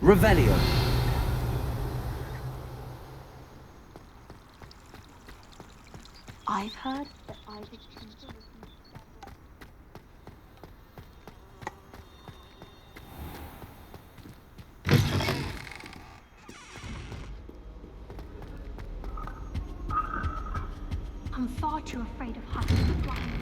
Revelio. I've heard that Isaac Timber was I'm far too afraid of heights to fly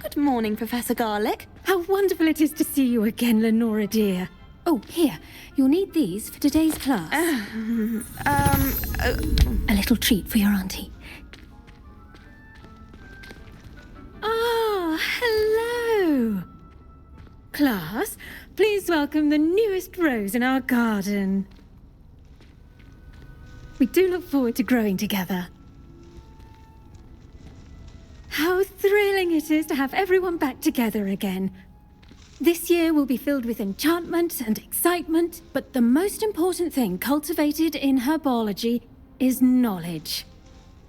Good morning, Professor Garlick. How wonderful it is to see you again, Lenora dear. Oh, here, you'll need these for today's class. A little treat for your auntie. Ah, hello. Class, please welcome the newest rose in our garden. We do look forward to growing together. How thrilling it is to have everyone back together again. This year will be filled with enchantment and excitement, but the most important thing cultivated in herbology is knowledge.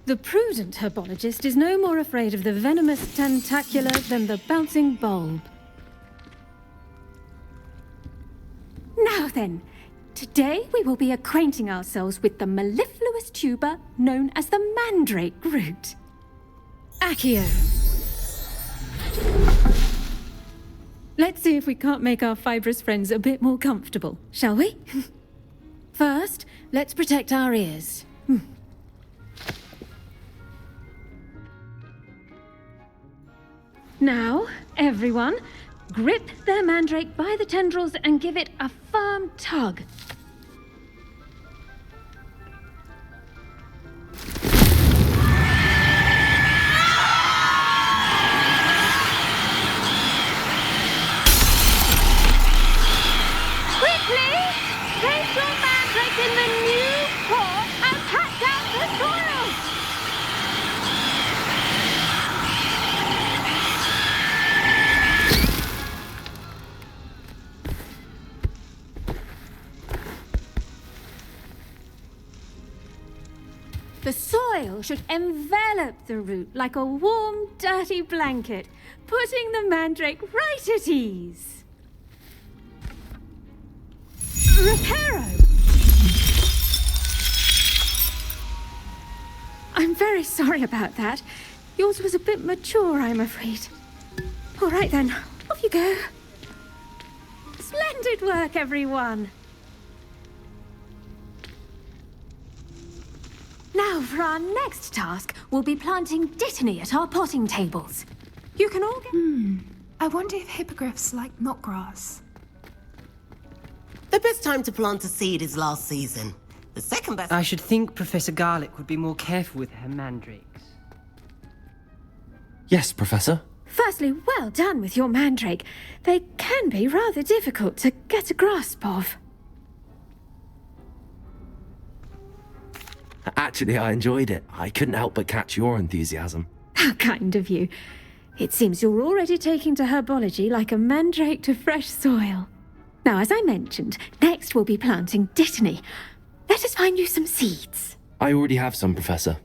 The prudent herbologist is no more afraid of the venomous tentacula than the bouncing bulb. Now then, today we will be acquainting ourselves with the mellifluous tuber known as the mandrake root. Accio. Let's see if we can't make our fibrous friends a bit more comfortable, shall we? First, let's protect our ears. Now, everyone, grip their mandrake by the tendrils and give it a firm tug. Place your mandrake in the new pot and pat down the soil! The soil should envelop the root like a warm, dirty blanket, putting the mandrake right at ease. Reparo! I'm very sorry about that. Yours was a bit mature, I'm afraid. All right then, off you go. Splendid work, everyone! Now, for our next task, we'll be planting dittany at our potting tables. You can all get... I wonder if hippogriffs like knotgrass. The best time to plant a seed is last season. The second best... I should think Professor Garlick would be more careful with her mandrakes. Yes, Professor. Firstly, well done with your mandrake. They can be rather difficult to get a grasp of. Actually, I enjoyed it. I couldn't help but catch your enthusiasm. How kind of you. It seems you're already taking to herbology like a mandrake to fresh soil. Now, as I mentioned, next we'll be planting dittany. Let us find you some seeds. I already have some, Professor.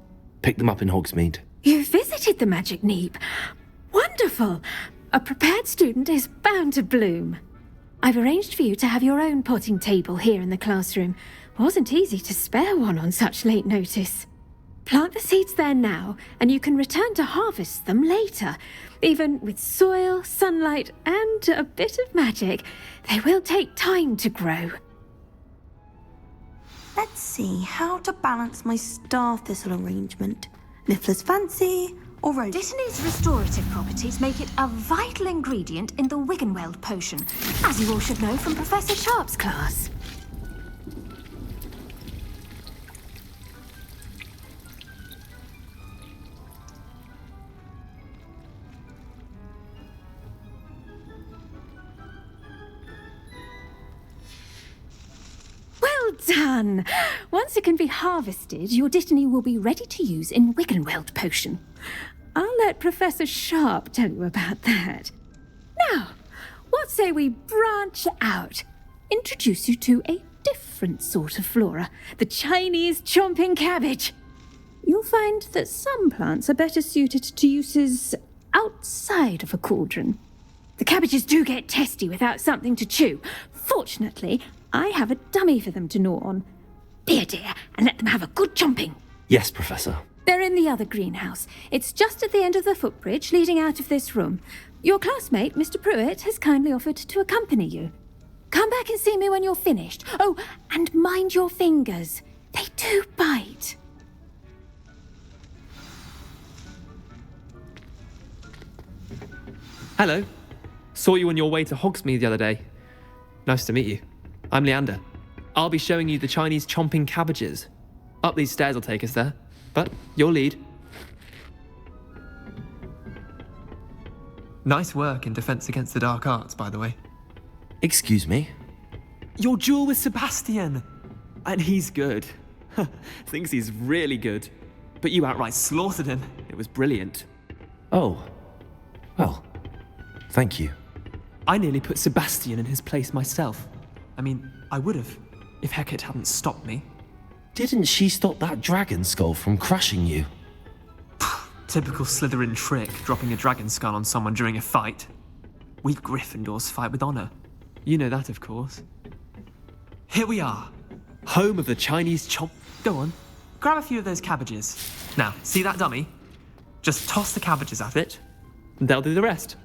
Picked them up in Hogsmeade. You visited the Magic Neep. Wonderful! A prepared student is bound to bloom. I've arranged for you to have your own potting table here in the classroom. Wasn't easy to spare one on such late notice. Plant the seeds there now, and you can return to harvest them later. Even with soil, sunlight, and a bit of magic, they will take time to grow. Let's see how to balance my star thistle arrangement. Niffler's fancy or rose? Dittany's restorative properties make it a vital ingredient in the Wiggenweld potion, as you all should know from Professor Sharp's class. Well done! Once it can be harvested, your Dittany will be ready to use in Wiggenweld potion. I'll let Professor Sharp tell you about that. Now, what say we branch out? Introduce you to a different sort of flora, the Chinese chomping cabbage. You'll find that some plants are better suited to uses outside of a cauldron. The cabbages do get testy without something to chew. Fortunately, I have a dummy for them to gnaw on. Be a dear and let them have a good chomping. Yes, Professor. They're in the other greenhouse. It's just at the end of the footbridge leading out of this room. Your classmate, Mr. Pruitt, has kindly offered to accompany you. Come back and see me when you're finished. Oh, and mind your fingers. They do bite. Hello. Saw you on your way to Hogsmeade the other day. Nice to meet you. I'm Leander. I'll be showing you the Chinese chomping cabbages. Up these stairs will take us there, but you'll lead. Nice work in Defense Against the Dark Arts, by the way. Excuse me? Your duel with Sebastian! And he's good. Thinks he's really good. But you outright slaughtered him. It was brilliant. Oh. Well, thank you. I nearly put Sebastian in his place myself. I mean, I would have, if Hecate hadn't stopped me. Didn't she stop that dragon skull from crushing you? Typical Slytherin trick, dropping a dragon skull on someone during a fight. We Gryffindors fight with honor. You know that, of course. Here we are, home of the Chinese chomp. Go on, grab a few of those cabbages. Now, see that dummy? Just toss the cabbages at it, and they'll do the rest.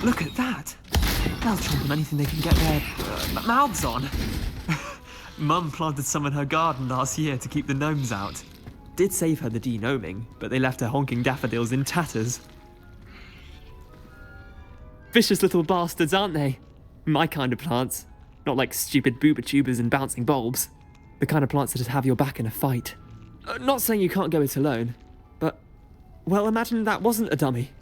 Look at that! They'll chomp on anything they can get their mouths on. Mum planted some in her garden last year to keep the gnomes out. Did save her the de-gnoming, but they left her honking daffodils in tatters. Vicious little bastards, aren't they? My kind of plants. Not like stupid booba tubers and bouncing bulbs. The kind of plants that'd have your back in a fight. Not saying you can't go it alone, but, well, imagine that wasn't a dummy.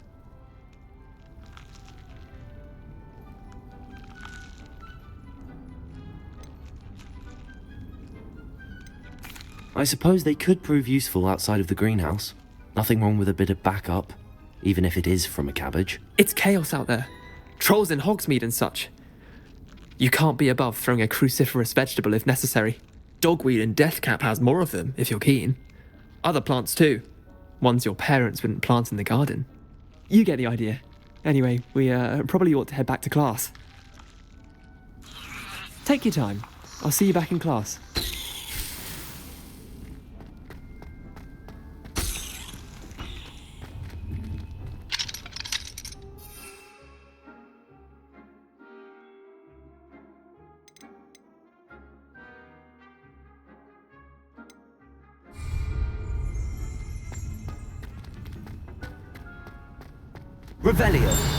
I suppose they could prove useful outside of the greenhouse. Nothing wrong with a bit of backup, even if it is from a cabbage. It's chaos out there. Trolls in Hogsmeade and such. You can't be above throwing a cruciferous vegetable if necessary. Dogweed and deathcap has more of them, if you're keen. Other plants too. Ones your parents wouldn't plant in the garden. You get the idea. Anyway, we probably ought to head back to class. Take your time. I'll see you back in class. Revelio!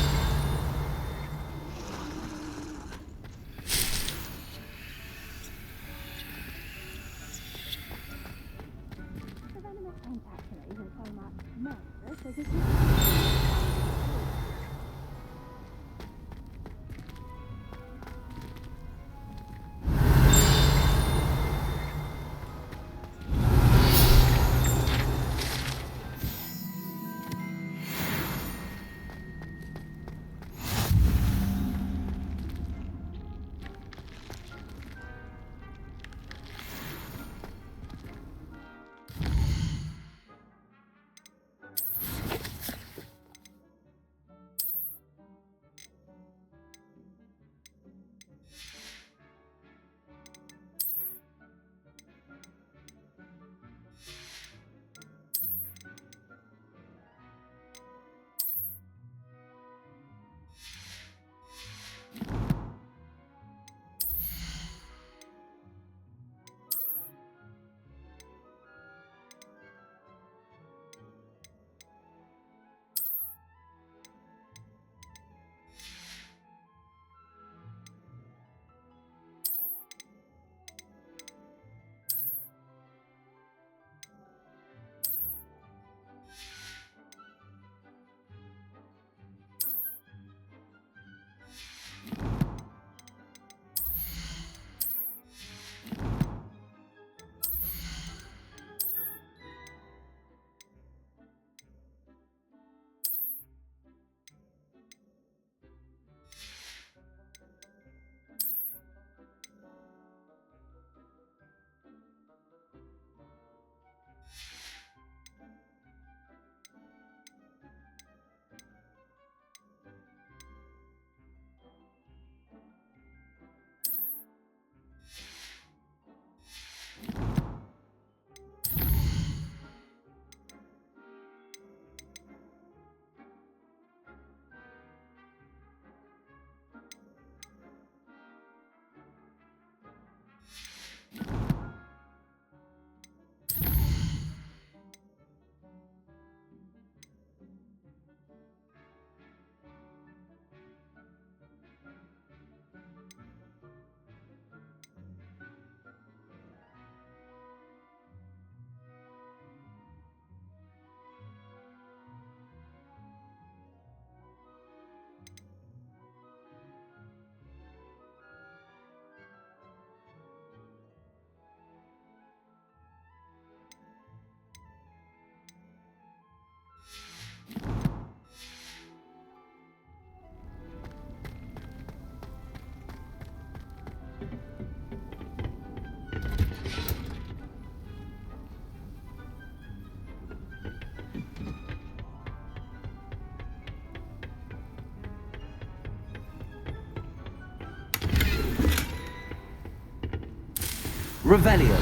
Revelio.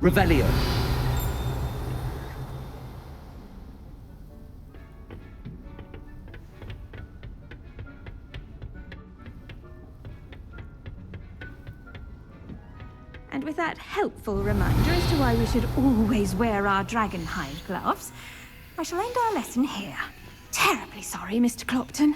Revelio. And with that helpful reminder as to why we should always wear our dragon hide gloves, I shall end our lesson here. Terribly sorry, Mr. Clopton.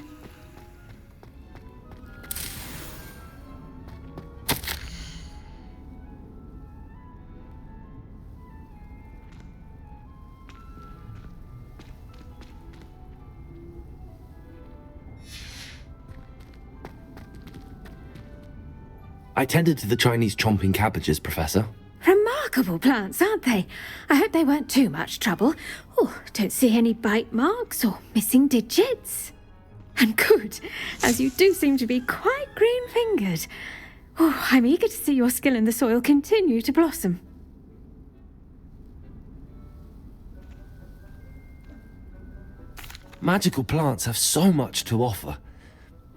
I tended to the Chinese chomping cabbages, Professor. Remarkable plants, aren't they? I hope they weren't too much trouble. Oh, don't see any bite marks or missing digits. And good, as you do seem to be quite green-fingered. Oh, I'm eager to see your skill in the soil continue to blossom. Magical plants have so much to offer.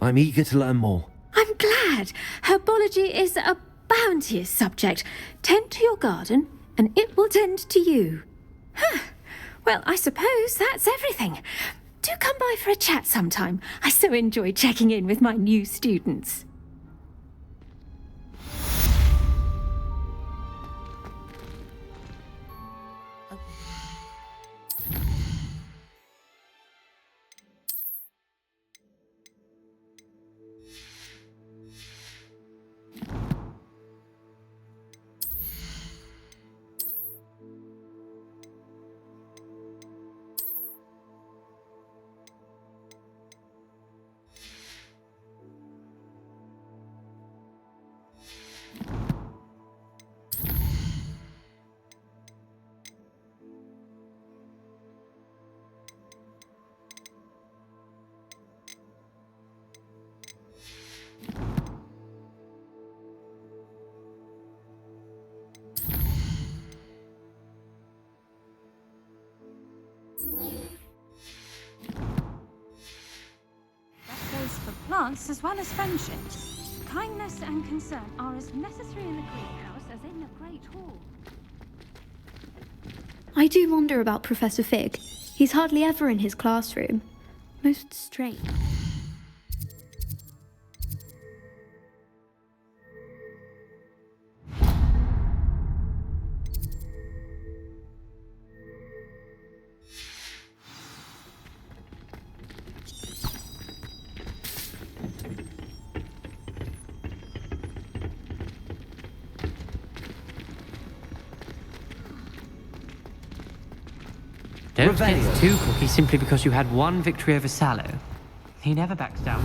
I'm eager to learn more. I'm glad. Herbology is a bounteous subject. Tend to your garden, and it will tend to you. Huh. Well, I suppose that's everything. Do come by for a chat sometime. I so enjoy checking in with my new students. For plants as well as friendship. Kindness and concern are as necessary in the greenhouse as in the Great Hall. I do wonder about Professor Fig. He's hardly ever in his classroom. Most strange. Don't get too cocky simply because you had one victory over Sallow. He never backs down.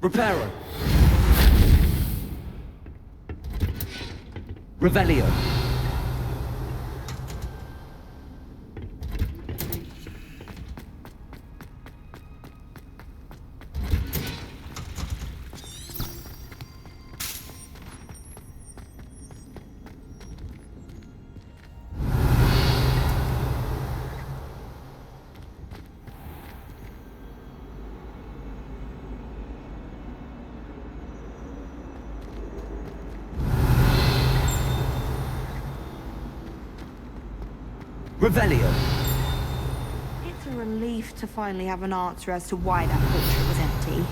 Reparo. Revelio. Revelio. It's a relief to finally have an answer as to why that portrait was empty.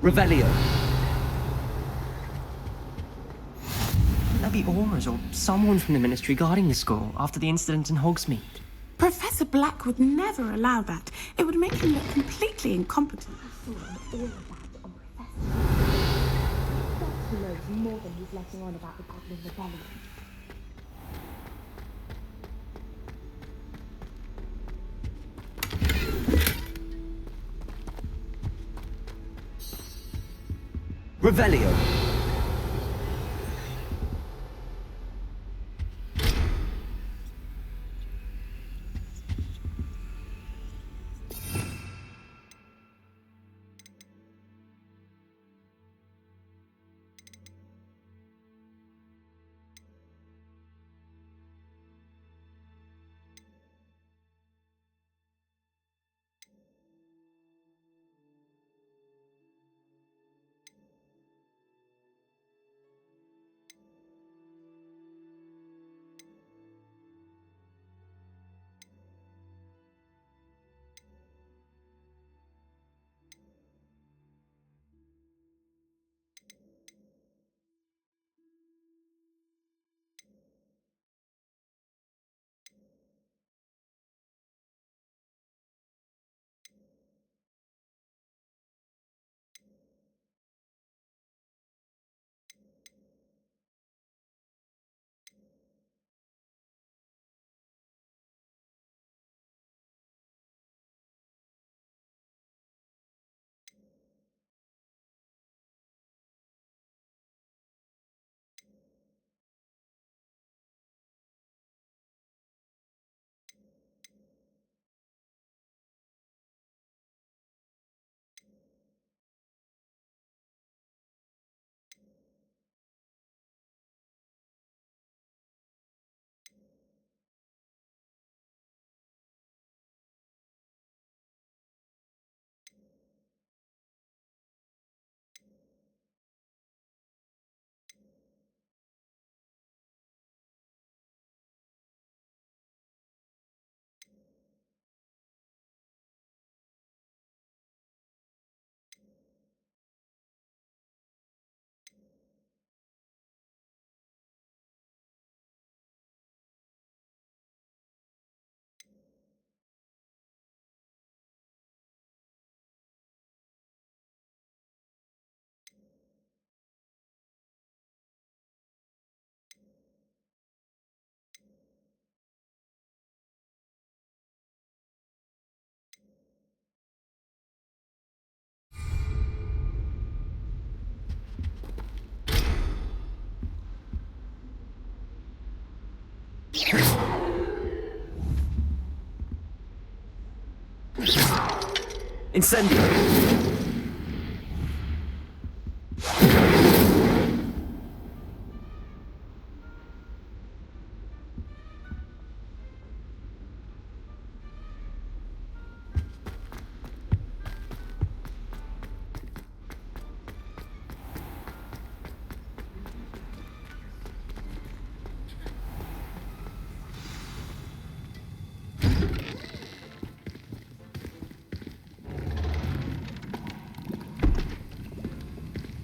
Revelio. There'll be Auras or someone from the Ministry guarding the school after the incident in Hogsmeade. Professor Black would never allow that. It would make him look completely incompetent. Revelio. Incendio.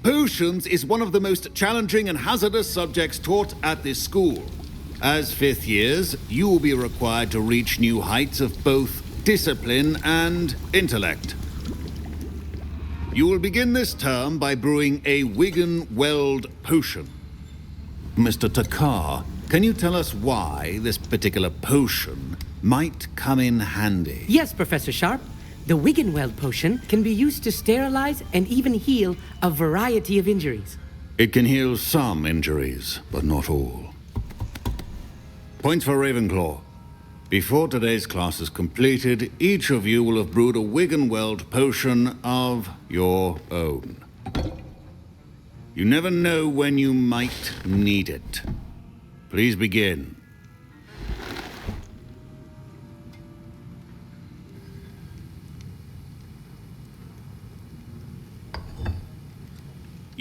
Potions is one of the most challenging and hazardous subjects taught at this school. As fifth years, you will be required to reach new heights of both discipline and intellect. You will begin this term by brewing a Wigan-Weld potion. Mr. Takar, can you tell us why this particular potion might come in handy? Yes, Professor Sharp. The Wigan-Weld potion can be used to sterilize and even heal a variety of injuries. It can heal some injuries, but not all. Points for Ravenclaw. Before today's class is completed, each of you will have brewed a Wigan-Weld potion of your own. You never know when you might need it. Please begin.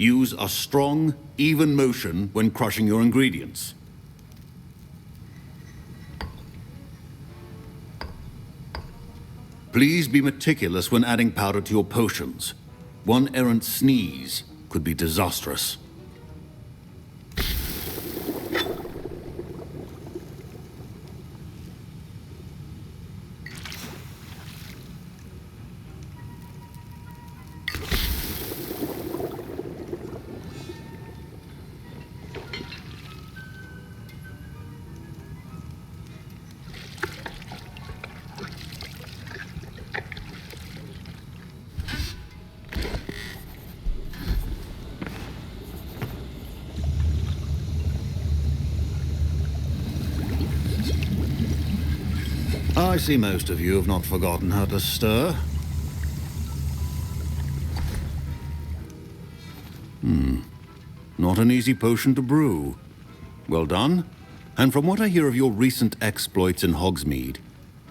Use a strong, even motion when crushing your ingredients. Please be meticulous when adding powder to your potions. One errant sneeze could be disastrous. I see most of you have not forgotten how to stir. Not an easy potion to brew. Well done. And from what I hear of your recent exploits in Hogsmeade,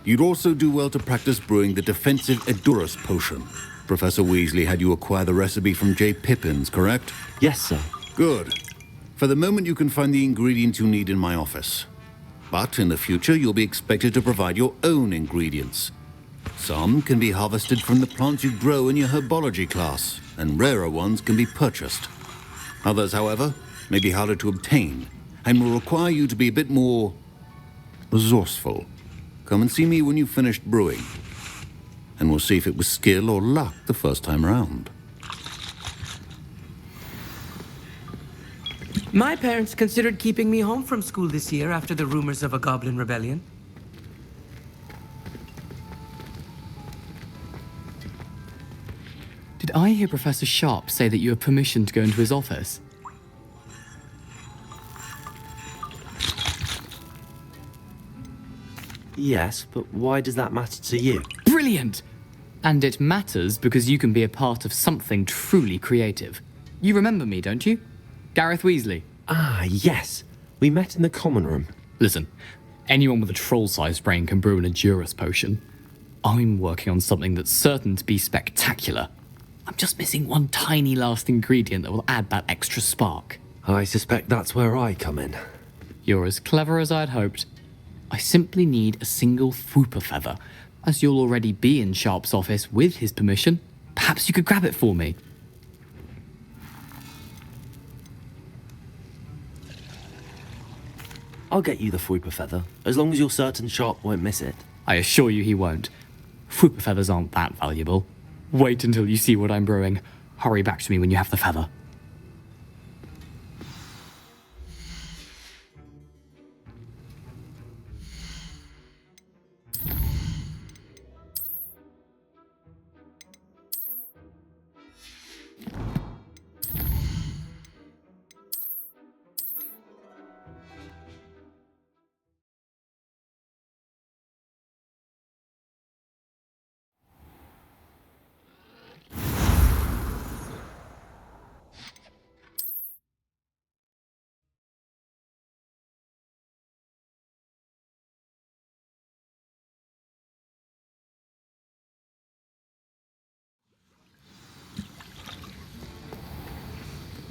you'd also do well to practice brewing the defensive Edurus potion. Professor Weasley had you acquire the recipe from J. Pippins, correct? Yes, sir. Good. For the moment, you can find the ingredients you need in my office. But in the future, you'll be expected to provide your own ingredients. Some can be harvested from the plants you grow in your herbology class, and rarer ones can be purchased. Others, however, may be harder to obtain, and will require you to be a bit more resourceful. Come and see me when you've finished brewing, and we'll see if it was skill or luck the first time round. My parents considered keeping me home from school this year after the rumors of a goblin rebellion. Did I hear Professor Sharp say that you have permission to go into his office? Yes, but why does that matter to you? Brilliant! And it matters because you can be a part of something truly creative. You remember me, don't you? Gareth Weasley. Ah, yes. We met in the common room. Listen, anyone with a troll-sized brain can brew an Edurus potion. I'm working on something that's certain to be spectacular. I'm just missing one tiny last ingredient that will add that extra spark. I suspect that's where I come in. You're as clever as I'd hoped. I simply need a single Fwooper feather. As you'll already be in Sharp's office with his permission, perhaps you could grab it for me. I'll get you the Fwooper feather, as long as you're certain Sharp won't miss it. I assure you he won't. Fwooper feathers aren't that valuable. Wait until you see what I'm brewing. Hurry back to me when you have the feather.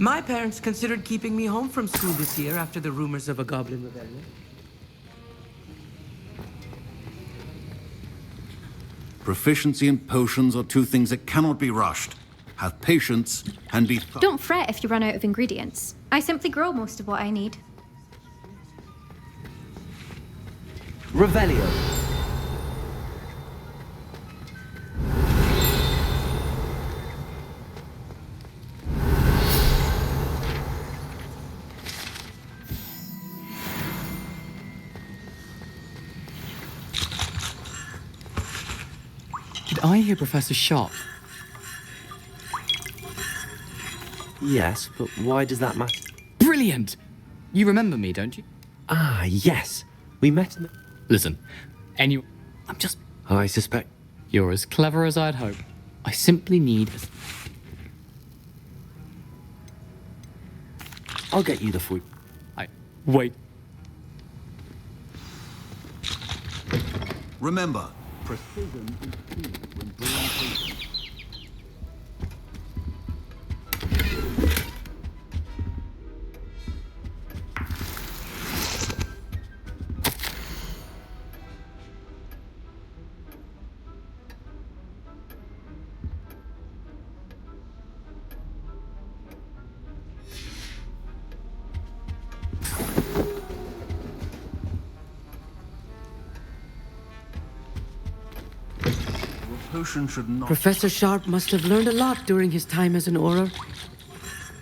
My parents considered keeping me home from school this year after the rumors of a goblin rebellion. Proficiency and potions are two things that cannot be rushed. Have patience and be... Don't fret if you run out of ingredients. I simply grow most of what I need. Revelio. Did I hear Professor Sharp? Yes, but why does that matter? Brilliant! You remember me, don't you? Ah, yes. We met in the... Listen, I'm just... I suspect... You're as clever as I'd hoped. I simply need... I'll get you the Fwooper. Wait. Remember, precision is key when brewing potions. potion should not... Professor Sharp must have learned a lot during his time as an Auror.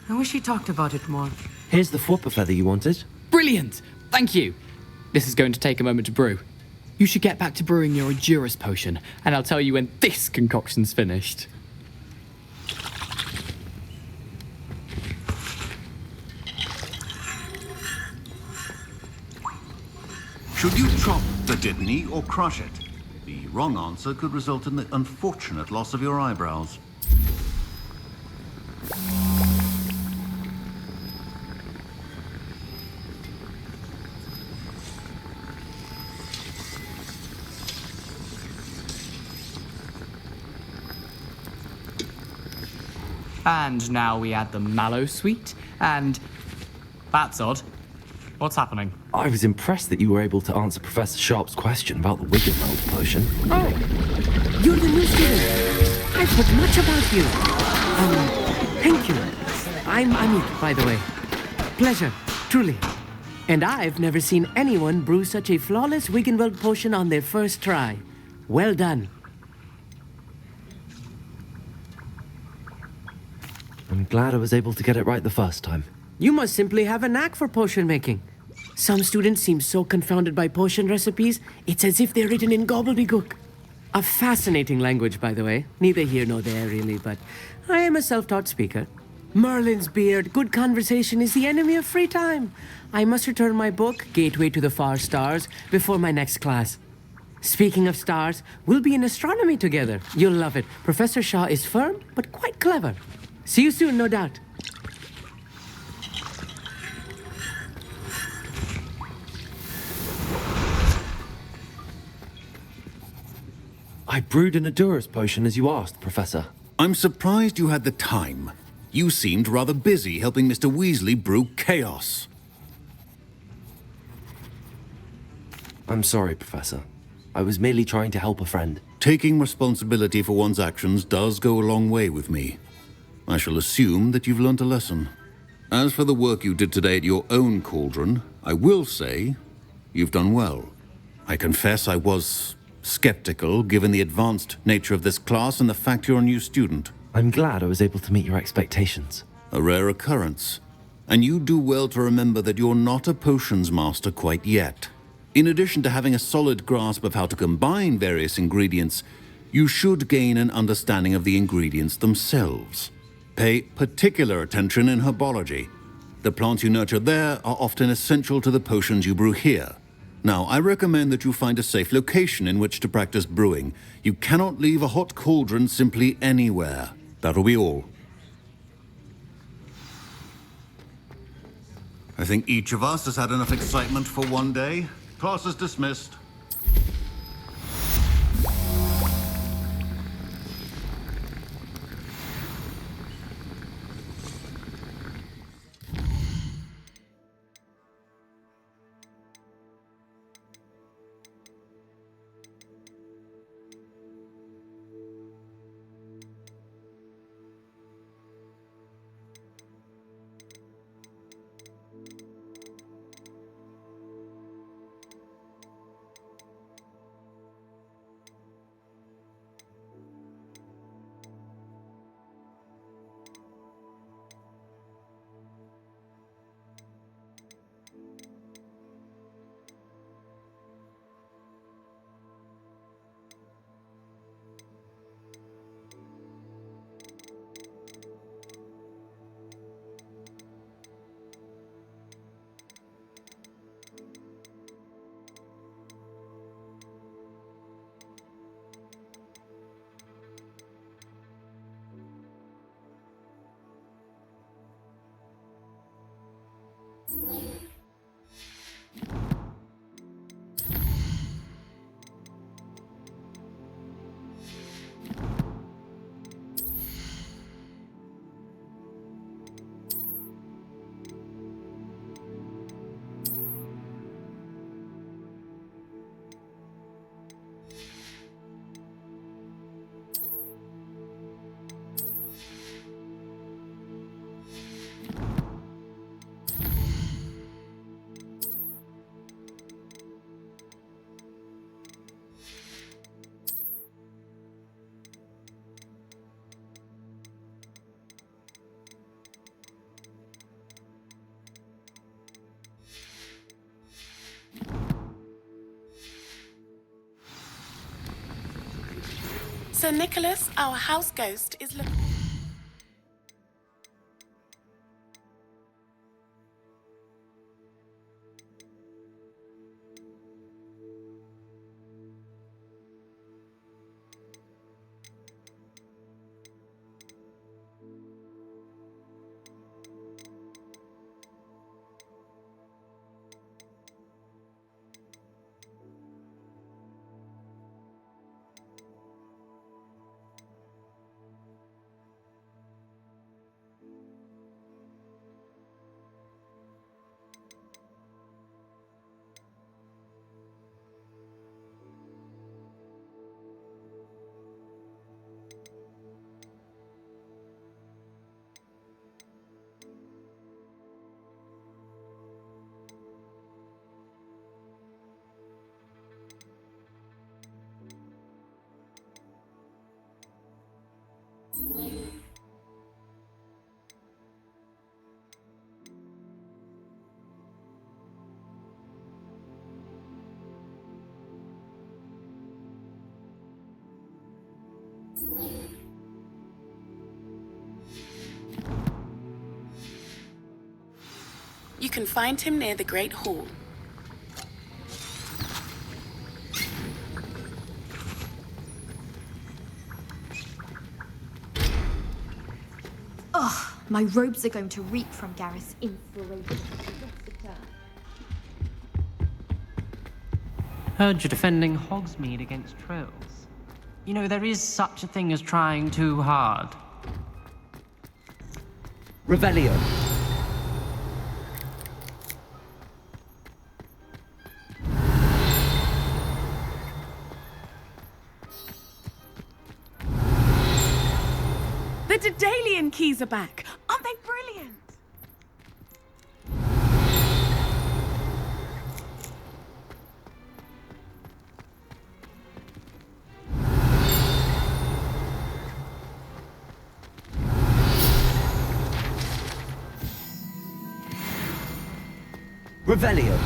I wish he talked about it more. Here's the Whopper feather you wanted. Brilliant! Thank you. This is going to take a moment to brew. You should get back to brewing your Endurus potion, and I'll tell you when this concoction's finished. Should you chop the Dittany or crush it? The wrong answer could result in the unfortunate loss of your eyebrows. And now we add the mallow sweet, and... That's odd. What's happening? I was impressed that you were able to answer Professor Sharp's question about the Wiggenweld potion. Oh, you're the new student. I've heard much about you. Thank you. I'm Amit, by the way. Pleasure, truly. And I've never seen anyone brew such a flawless Wiggenweld potion on their first try. Well done. I'm glad I was able to get it right the first time. You must simply have a knack for potion making. Some students seem so confounded by potion recipes, it's as if they're written in gobbledygook. A fascinating language, by the way. Neither here nor there, really, but I am a self-taught speaker. Merlin's beard, good conversation is the enemy of free time. I must return my book, Gateway to the Far Stars, before my next class. Speaking of stars, we'll be in astronomy together. You'll love it. Professor Shah is firm, but quite clever. See you soon, no doubt. I brewed an Endurus potion as you asked, Professor. I'm surprised you had the time. You seemed rather busy helping Mr. Weasley brew chaos. I'm sorry, Professor. I was merely trying to help a friend. Taking responsibility for one's actions does go a long way with me. I shall assume that you've learnt a lesson. As for the work you did today at your own cauldron, I will say you've done well. I confess I was skeptical, given the advanced nature of this class and the fact you're a new student. I'm glad I was able to meet your expectations. A rare occurrence. And you do well to remember that you're not a potions master quite yet. In addition to having a solid grasp of how to combine various ingredients, you should gain an understanding of the ingredients themselves. Pay particular attention in herbology. The plants you nurture there are often essential to the potions you brew here. Now, I recommend that you find a safe location in which to practice brewing. You cannot leave a hot cauldron simply anywhere. That'll be all. I think each of us has had enough excitement for one day. Class is dismissed. Sir Nicholas, our house ghost, is looking... You can find him near the Great Hall. Ugh, my robes are going to reek from Gareth's inspiration. Heard you're defending Hogsmeade against trolls. You know, there is such a thing as trying too hard. Revelio. The Daedalian keys are back. Aren't they brilliant? Revelio.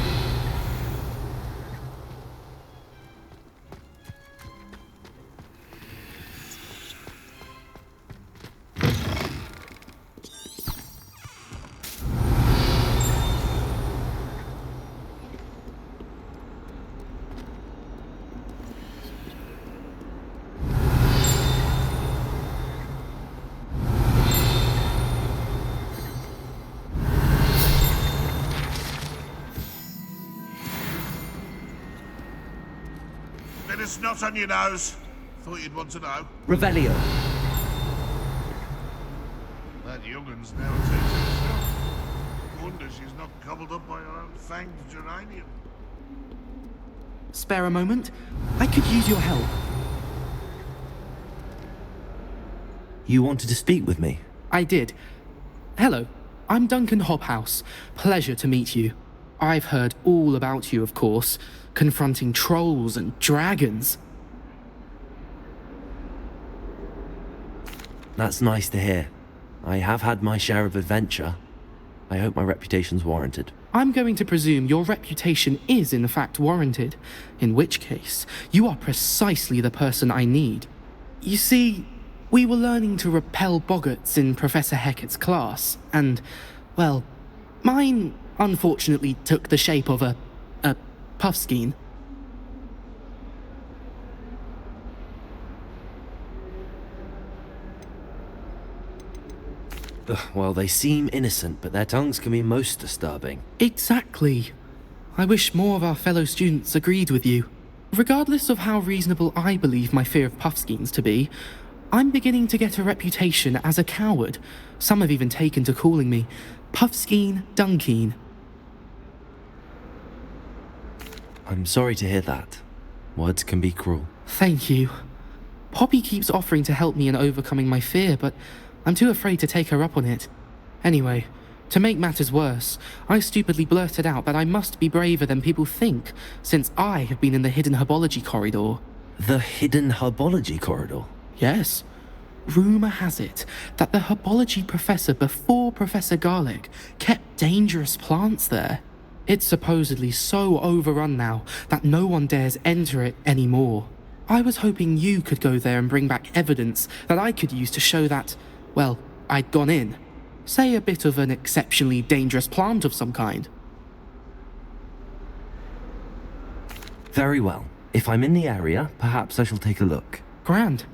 Bit of snot on your nose. Thought you'd want to know. Revelio. That young'un's now takes herself. Wonder she's not gobbled up by her own fanged geranium. Spare a moment? I could use your help. You wanted to speak with me? I did. Hello, I'm Duncan Hobhouse. Pleasure to meet you. I've heard all about you, of course, confronting trolls and dragons. That's nice to hear. I have had my share of adventure. I hope my reputation's warranted. I'm going to presume your reputation is in fact warranted, in which case, you are precisely the person I need. You see, we were learning to repel boggarts in Professor Hecat's class, and, well, mine unfortunately took the shape of a puffskein. Well, they seem innocent, but their tongues can be most disturbing. Exactly. I wish more of our fellow students agreed with you. Regardless of how reasonable I believe my fear of puffskeins to be, I'm beginning to get a reputation as a coward. Some have even taken to calling me Puffskeen Dunkeen. I'm sorry to hear that. Words can be cruel. Thank you. Poppy keeps offering to help me in overcoming my fear, but I'm too afraid to take her up on it. Anyway, to make matters worse, I stupidly blurted out that I must be braver than people think, since I have been in the hidden herbology corridor. The hidden herbology corridor? Yes. Rumour has it that the herbology professor before Professor Garlic kept dangerous plants there. It's supposedly so overrun now that no one dares enter it anymore. I was hoping you could go there and bring back evidence that I could use to show that, well, I'd gone in. Say a bit of an exceptionally dangerous plant of some kind. Very well. If I'm in the area, perhaps I shall take a look. Grand.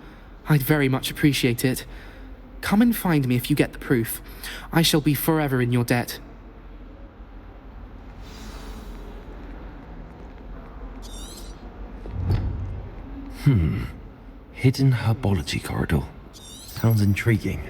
I'd very much appreciate it. Come and find me if you get the proof. I shall be forever in your debt. Hidden herbology corridor. Sounds intriguing.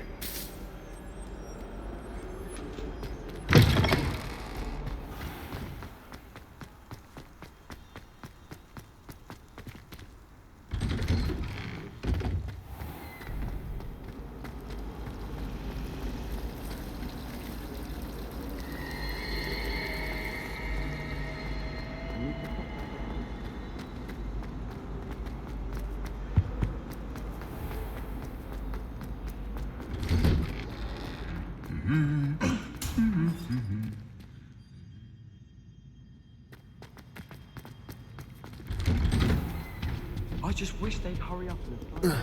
I just wish they'd hurry up and...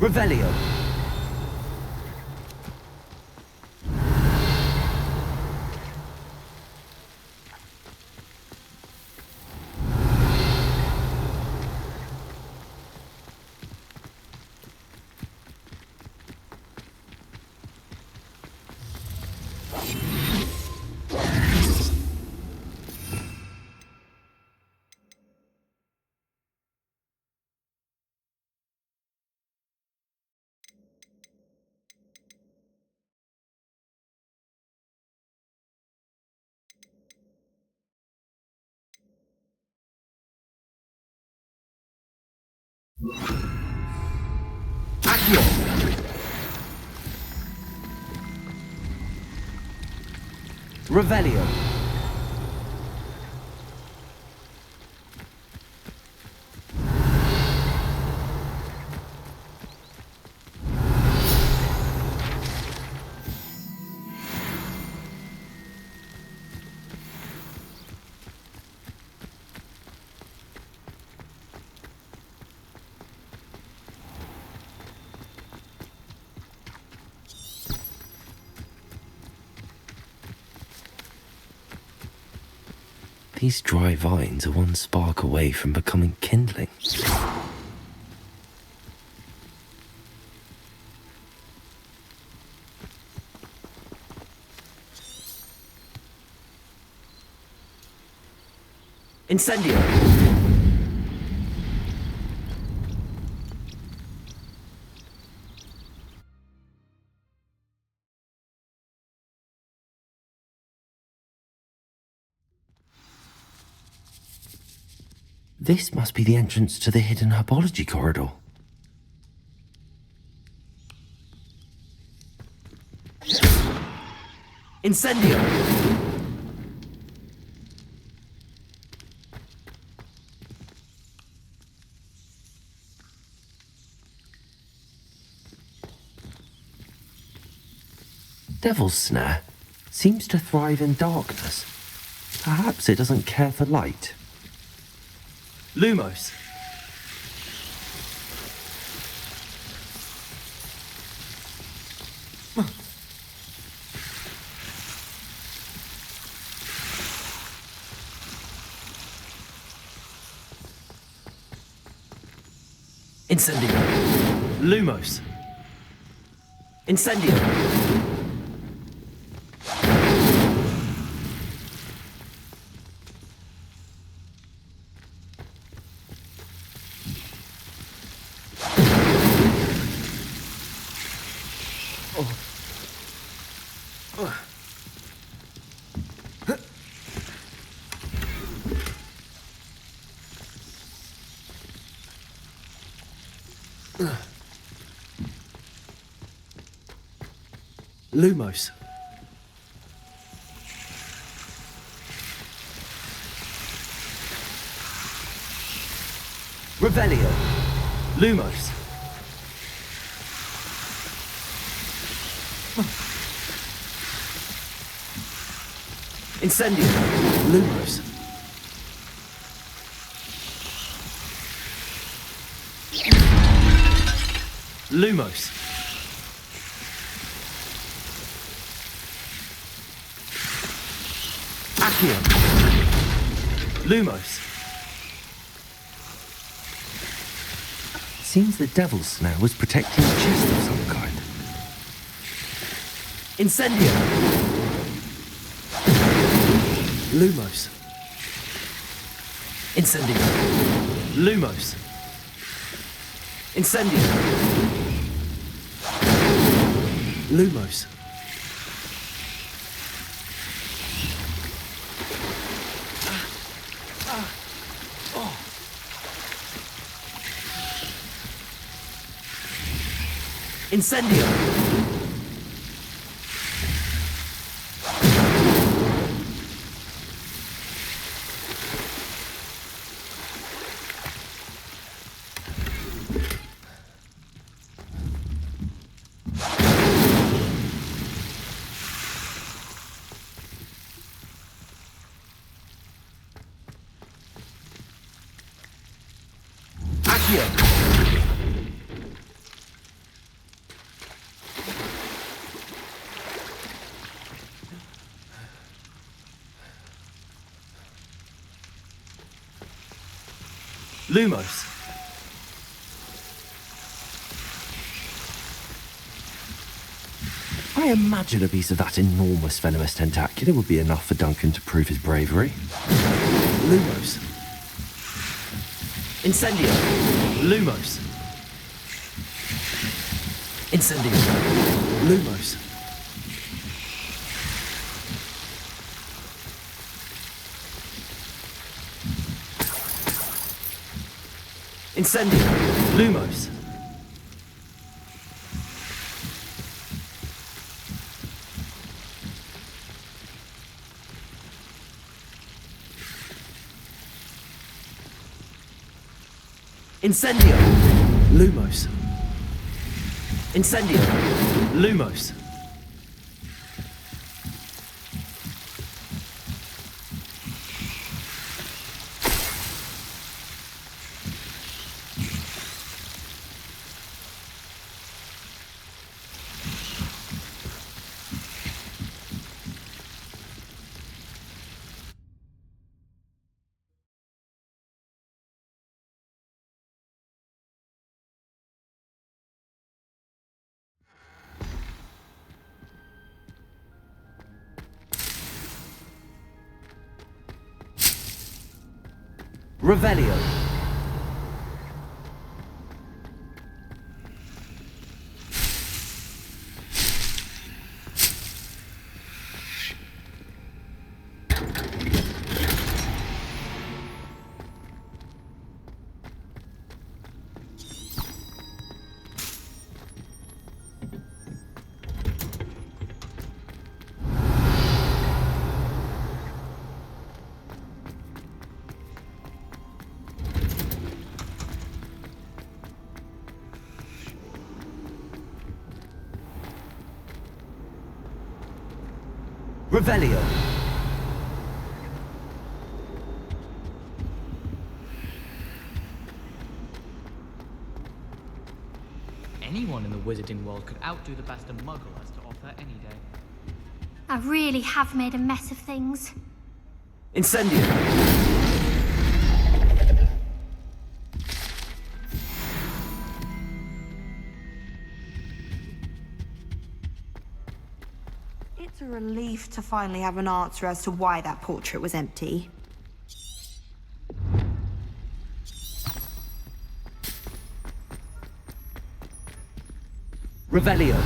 Revelio. Accio. Revelio. These dry vines are one spark away from becoming kindling. Incendio! This must be the entrance to the hidden herbology corridor. Incendio! Devil's Snare seems to thrive in darkness. Perhaps it doesn't care for light. Lumos. Incendio. Lumos. Incendio. Lumos. Revelio. Lumos. Incendio. Lumos. Lumos. Accio. Lumos. Seems the devil's snare was protecting a chest of some kind. Incendio. Lumos. Incendio. Lumos. Incendio. Lumos. Incendio. Accio. Lumos. I imagine a piece of that enormous venomous tentacula would be enough for Duncan to prove his bravery. Lumos. Incendio. Lumos. Incendio. Lumos. Incendio. Lumos. Incendio. Lumos. Incendio. Lumos. Revelio. Revelio. Anyone in the wizarding world could outdo the best a muggle has to offer any day. I really have made a mess of things. Incendio. It's a relief to finally have an answer as to why that portrait was empty. Revelio.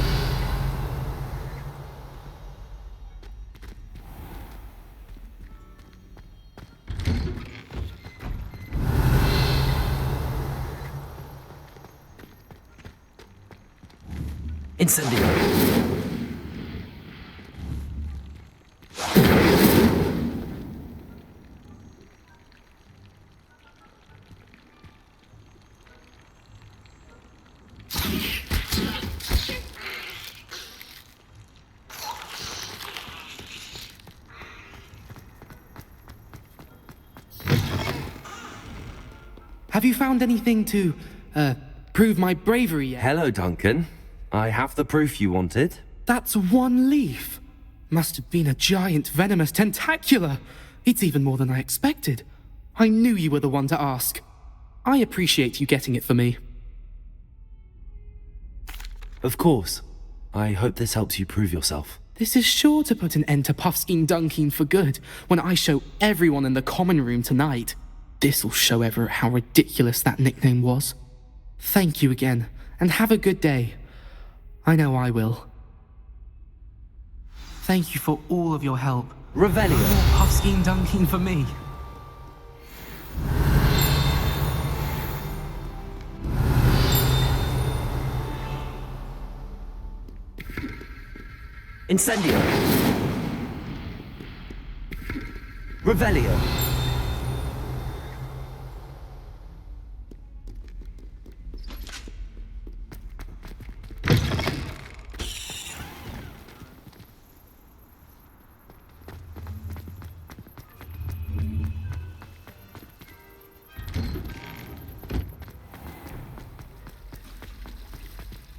Incendio. Have you found anything to, prove my bravery yet? Hello, Duncan. I have the proof you wanted. That's one leaf. Must have been a giant venomous tentacula. It's even more than I expected. I knew you were the one to ask. I appreciate you getting it for me. Of course. I hope this helps you prove yourself. This is sure to put an end to Puffskein Dunkin for good when I show everyone in the common room tonight. This'll show Everett how ridiculous that nickname was. Thank you again, and have a good day. I know I will. Thank you for all of your help. Revelio. More Puffskein Dunkin for me. Incendio. Revelio.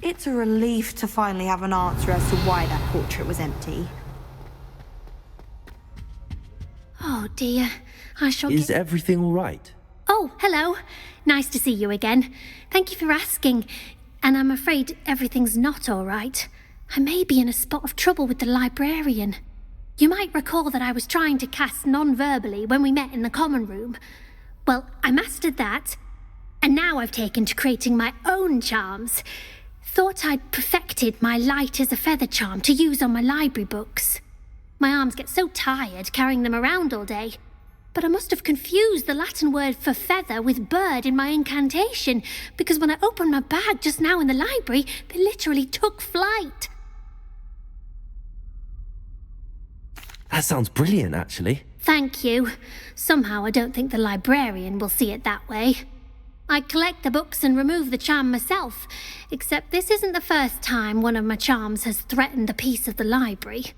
It's a relief to finally have an answer as to why that portrait was empty. Oh dear, I shall Is everything all right? Oh, hello. Nice to see you again. Thank you for asking. And I'm afraid everything's not all right. I may be in a spot of trouble with the librarian. You might recall that I was trying to cast non-verbally when we met in the common room. Well, I mastered that, and now I've taken to creating my own charms. Thought I'd perfected my light as a feather charm to use on my library books. My arms get so tired carrying them around all day. But I must have confused the Latin word for feather with bird in my incantation, because when I opened my bag just now in the library, they literally took flight. That sounds brilliant, actually. Thank you. Somehow I don't think the librarian will see it that way. I collect the books and remove the charm myself, except this isn't the first time one of my charms has threatened the peace of the library.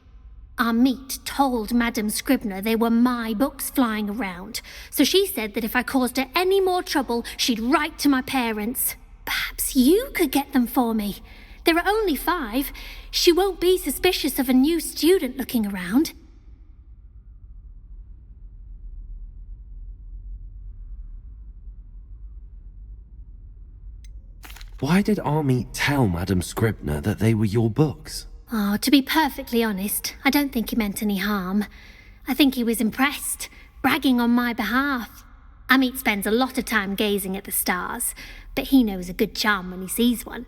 Our meet told Madame Scribner they were my books flying around, so she said that if I caused her any more trouble, she'd write to my parents. Perhaps you could get them for me. There are only 5. She won't be suspicious of a new student looking around. Why did Army tell Madame Scribner that they were your books? Oh, to be perfectly honest, I don't think he meant any harm. I think he was impressed, bragging on my behalf. Amit spends a lot of time gazing at the stars, but he knows a good charm when he sees one.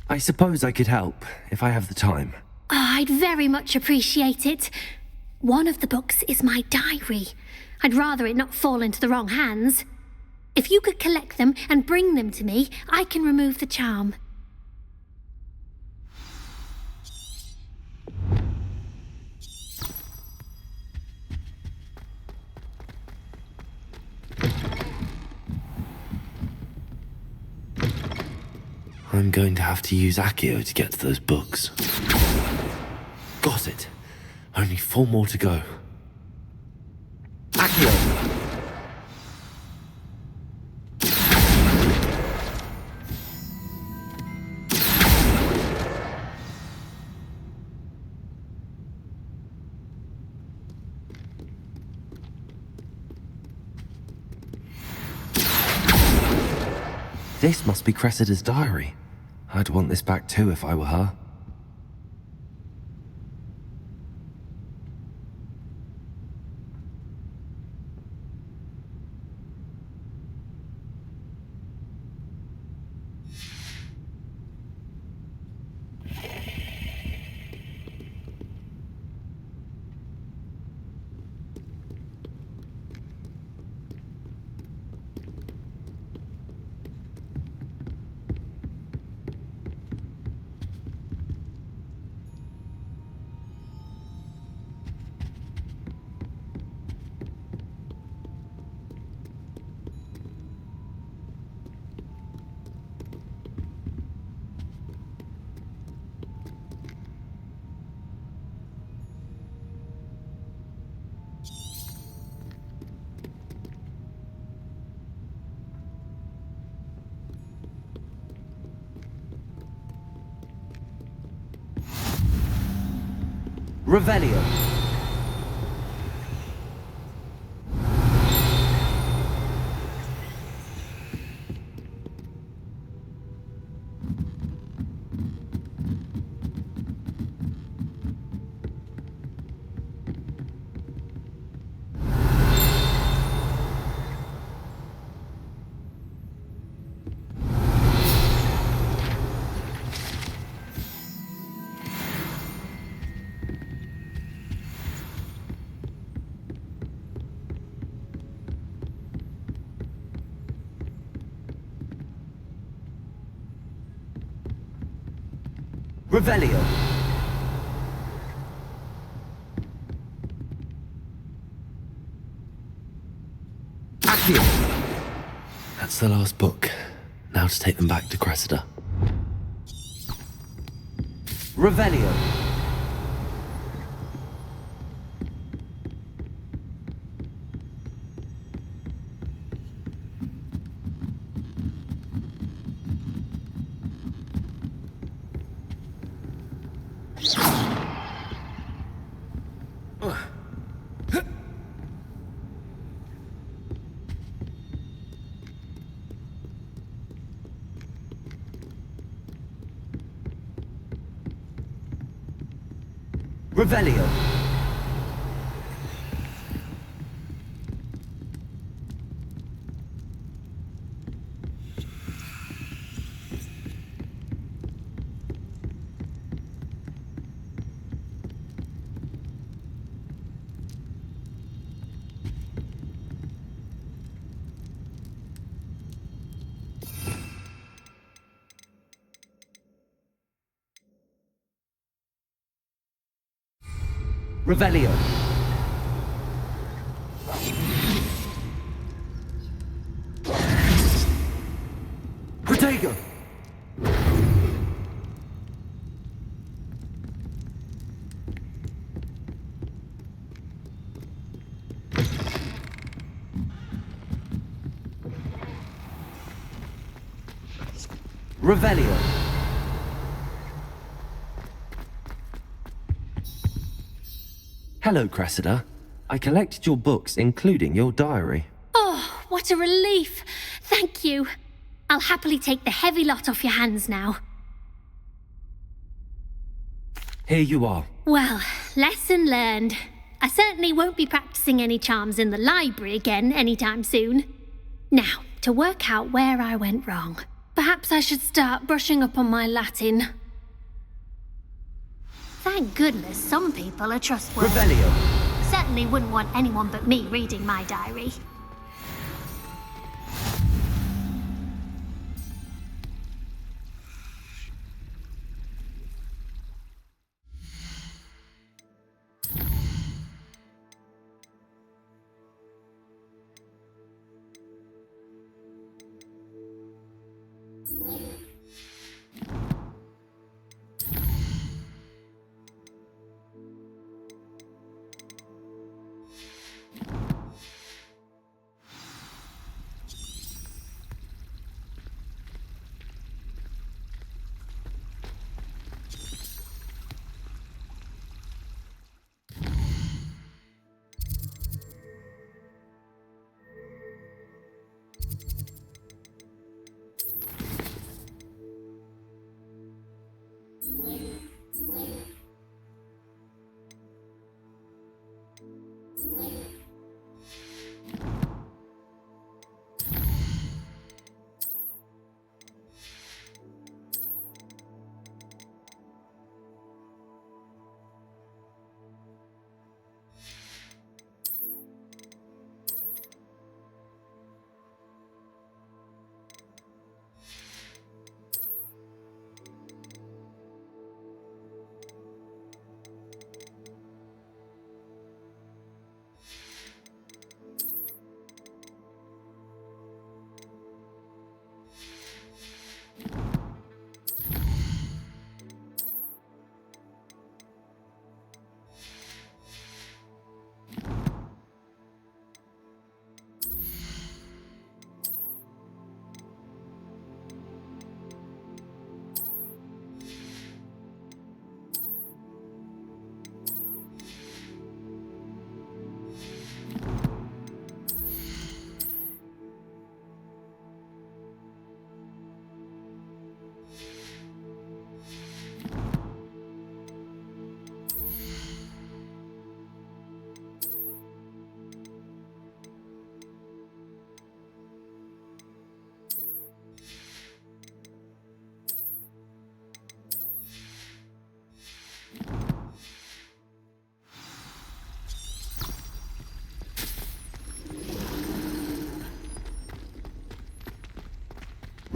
I suppose I could help, if I have the time. Oh, I'd very much appreciate it. One of the books is my diary. I'd rather it not fall into the wrong hands. If you could collect them and bring them to me, I can remove the charm. I'm going to have to use Accio to get to those books. Got it. Only 4 more to go. Accio! This must be Cressida's diary. I'd want this back too if I were her. Revelio. Revelio. Accio. That's the last book. Now to take them back to Cressida. Revelio. Revelio. Revelio. Protego. Revelio. Hello, Cressida. I collected your books, including your diary. Oh, what a relief. Thank you. I'll happily take the heavy lot off your hands now. Here you are. Well, lesson learned. I certainly won't be practicing any charms in the library again anytime soon. Now, to work out where I went wrong. Perhaps I should start brushing up on my Latin. Thank goodness some people are trustworthy. Revelio. Certainly wouldn't want anyone but me reading my diary.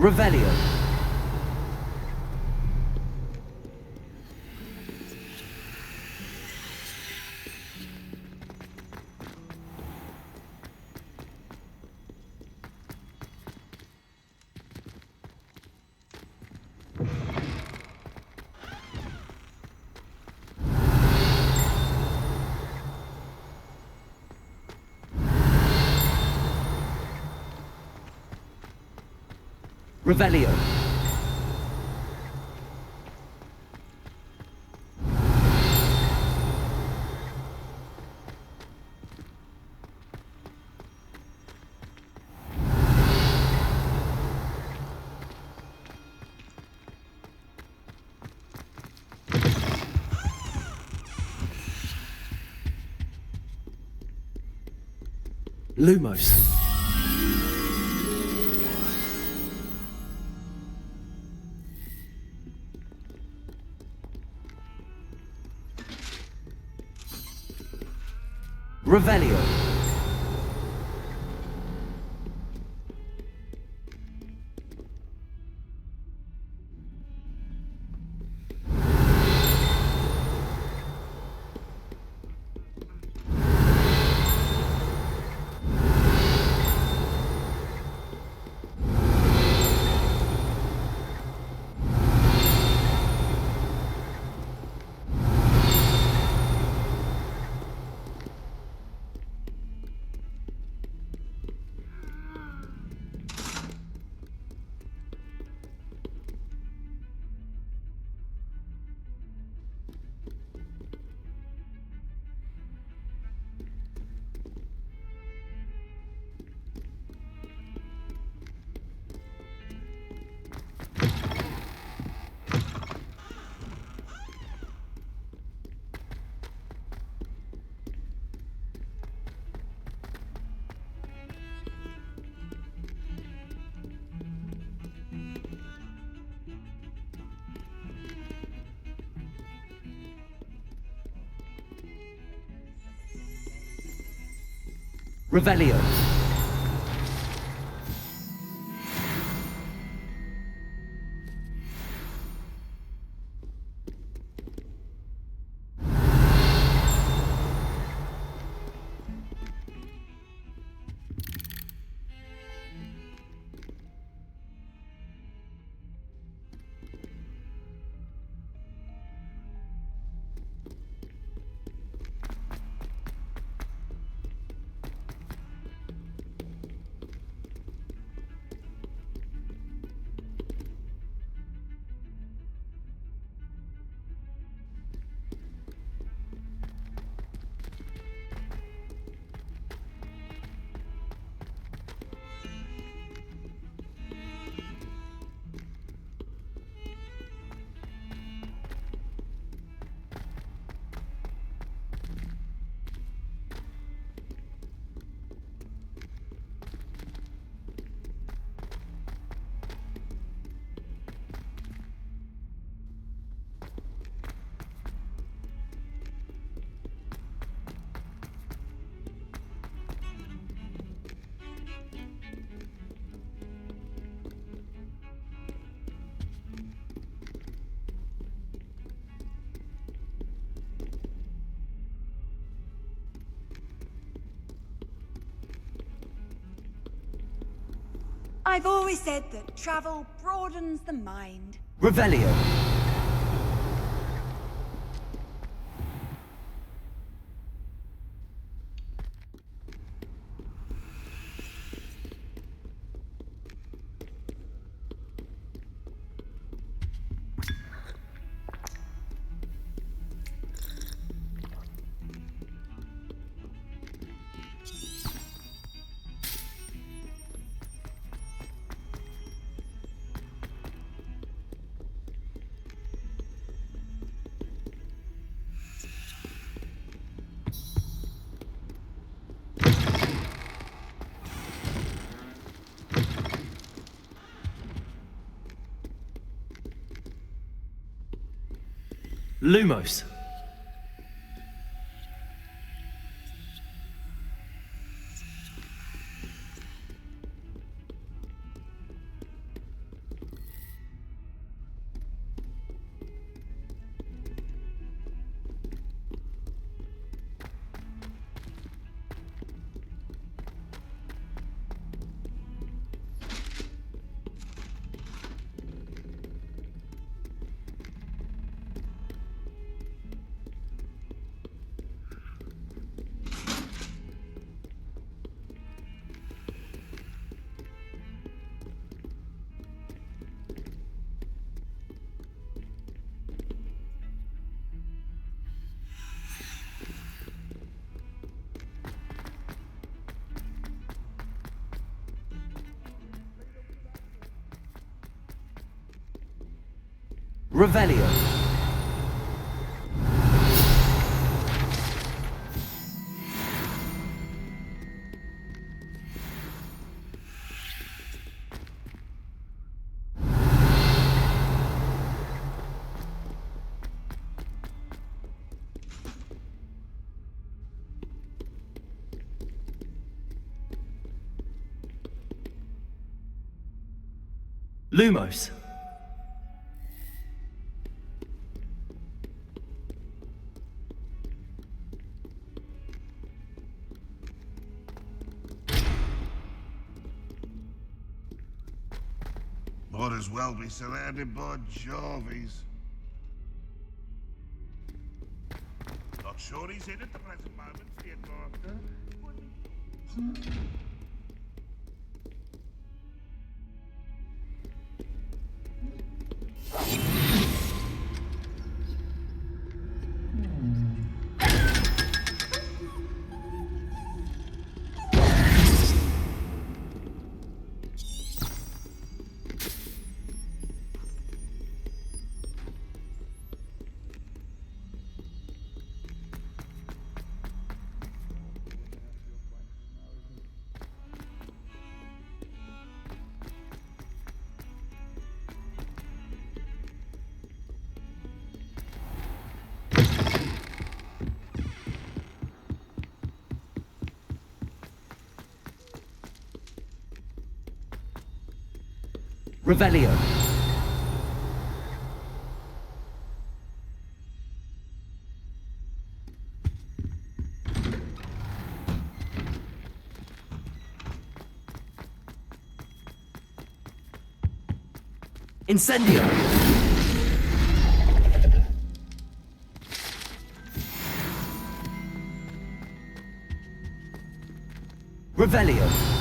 Revelio. Revelio. Lumos. Revelio. Revelio. I've always said that travel broadens the mind. Revelio. Lumos. Revelio. Lumos. Might as well be surrounded by Jarvies. Not sure he's in at the present moment, the Headmaster. Revelio. Incendio. Revelio.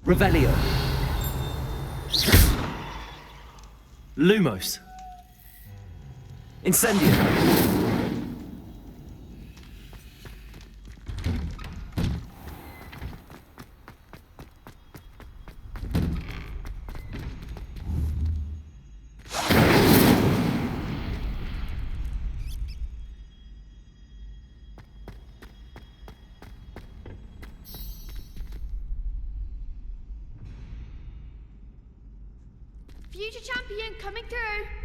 Revelio. Lumos. Incendio. Future champion coming through.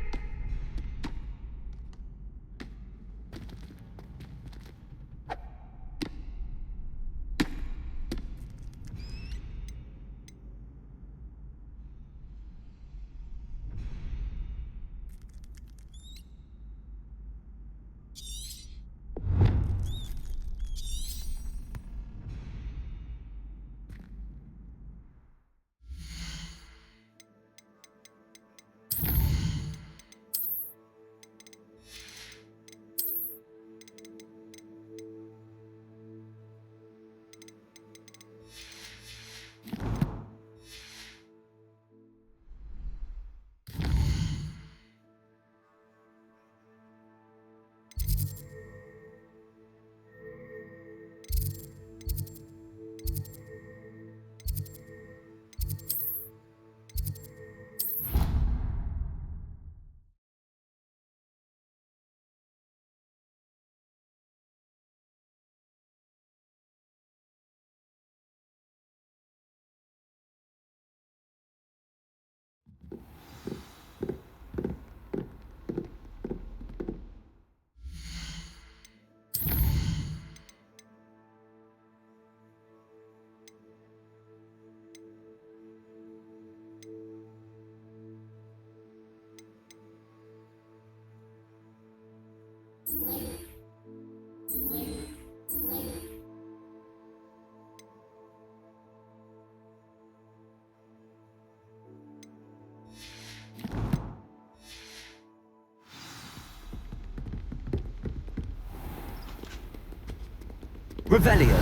Revelio.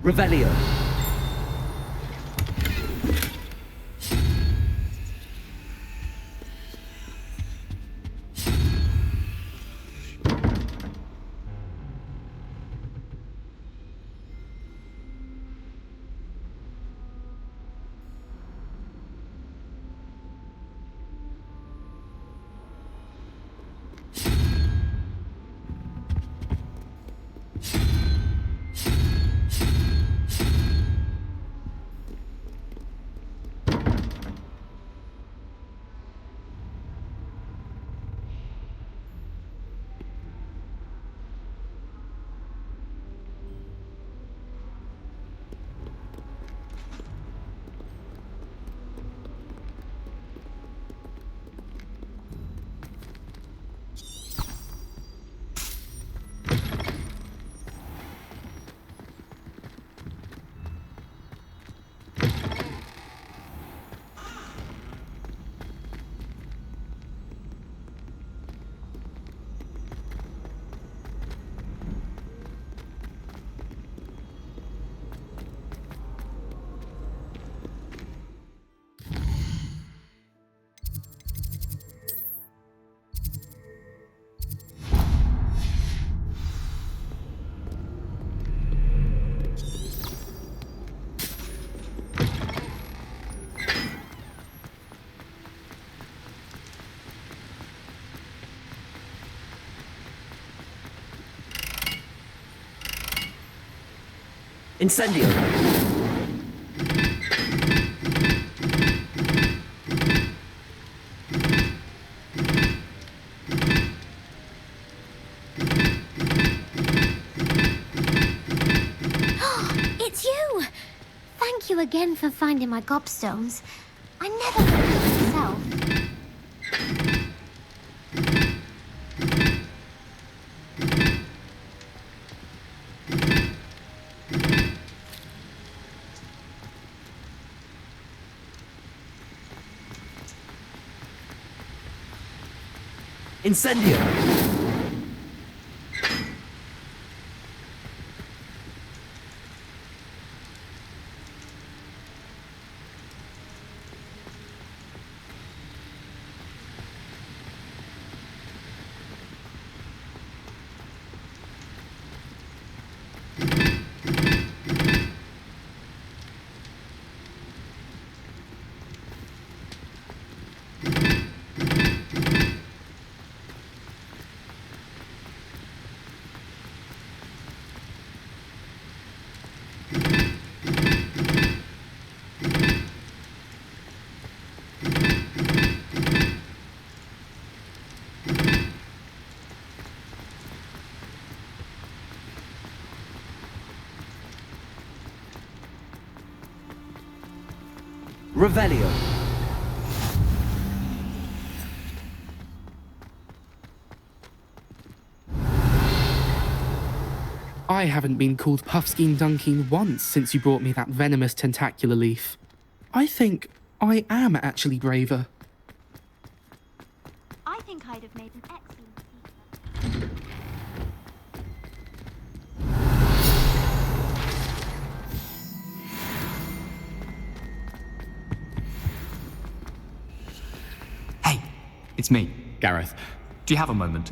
Revelio. Incendio. It's you! Thank you again for finding my gobstones. I never believed myself. Incendio. Revelio. I haven't been called Puffskein Dunking once since you brought me that venomous tentacular leaf. I think I am actually braver. I think I'd have made an excellent teacher. It's me, Gareth. Do you have a moment?